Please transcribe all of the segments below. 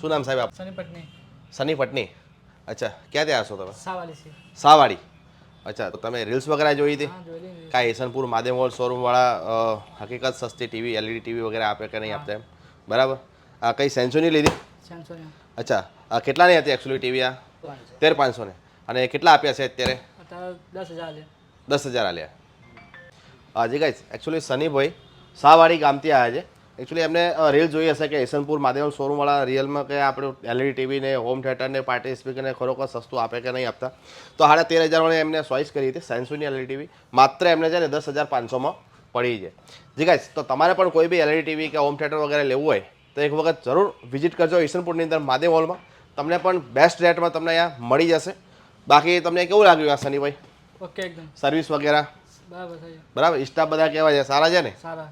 શું નામ સાહેબ આપ? સની પટની. સની પટની. અચ્છા, ક્યાંથી આવ્યા છો તમે? સાવાલી છે. સાવાડી. અચ્છા, તો તમે રીલ્સ વગેરે જોઈ હતી? હા, જોઈ લીધી. કાંઈ ઈસનપુર મહાદેવ મોલ શોરૂમવાળા હકીકત સસ્તી ટીવી એલઈડી ટીવી વગેરે આપે કે નહીં આપતા એમ? બરાબર. આ કઈ સેન્સોની લીધી? સેમસંગ. અચ્છા, કેટલાની હતી એકચ્યુઅલી ટીવી આ? 13,500 ને. અને કેટલા આપ્યા છે અત્યારે? અત્યારે 10,000 લે. 10,000 આલ્યા. જી ગાઈસ, એકચ્યુઅલી સનીભાઈ સાવાડી ગામથી આવ્યા છે. એકચ્યુઅલી એમને રીલ જોઈ હશે કે ઈસનપુર મહાદેવ શોરૂમવાળા રિયલમાં કે આપણે એલઈડી ટીવી ને હોમ થિયેટર ને પાર્ટી સ્પીકરને ખરોખર સસ્તું આપે કે નહીં આપતા. તો 13,500 વાળી એમને ચોઈસ કરી હતી સેન્સોની એલઈડી ટીવી. માત્ર એમને છે ને 10,500માં પડી છે. જી ગાઈસ, તો તમારે પણ કોઈ બી એલઈડી ટીવી કે હોમ થિયેટર વગેરે લેવું હોય તો એક વખત જરૂર વિઝિટ કરજો ઈસનપુરની અંદર મહાદેવ હોલમાં. તમને પણ બેસ્ટ રેટમાં તમને અહીંયા મળી જશે. બાકી તમને કેવું લાગ્યું આ સનીભાઈ? ઓકે એકદમ. સર્વિસ વગેરે બરાબર છે. બરાબર? સ્ટાફ બધા કેવા છે? સારા છે ને? સારા.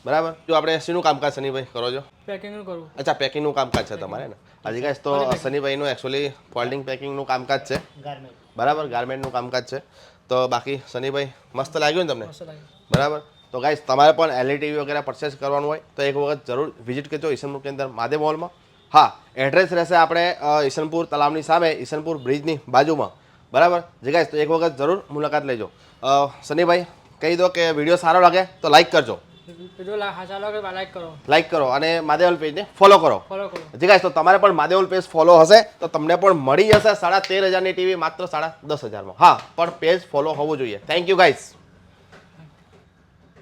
બરાબર. જો આપણે શેનું કામકાજ સનીભાઈ કરો છો? પેકિંગનું કરવું. અચ્છા, પેકિંગનું કામકાજ છે તમારે ને? હજી ગાઈસ, તો સનીભાઈનું એકચ્યુઅલી ફોલ્ડિંગ પેકિંગનું કામકાજ છે. બરાબર, ગાર્મેન્ટનું કામકાજ છે. તો બાકી સનીભાઈ મસ્ત લાગ્યું ને તમને? મસ્ત લાગ્યું. બરાબર. તો ગાઈસ, તમારે પણ એલઈડી ટીવી વગેરે પરચેસ કરવાનું હોય તો એક વખત જરૂર વિઝિટ કરજો ઈસનપુરની અંદર મહાદેવ મોલમાં. હા, એડ્રેસ રહેશે આપણે ઈસનપુર તલાવની સામે, ઈસનપુર બ્રિજની બાજુમાં. બરાબર. જે ગાઈસ, તો એક વખત જરૂર મુલાકાત લેજો. સનીભાઈ કહી દો કે વિડીયો સારો લાગે તો લાઈક કરજો. વિડિયો ચાલો કે લાઈક કરો. લાઈક કરો અને મહાદેવલ પેજને ફોલો કરો. ફોલો કરો. જી ગાઈસ, તો તમારે પણ મહાદેવલ પેજ ફોલો હશે તો તમને પણ મળી જશે 13,500ની ટીવી માત્ર 10,500માં. હા, પણ પેજ ફોલો હોવું જોઈએ. Thank you guys.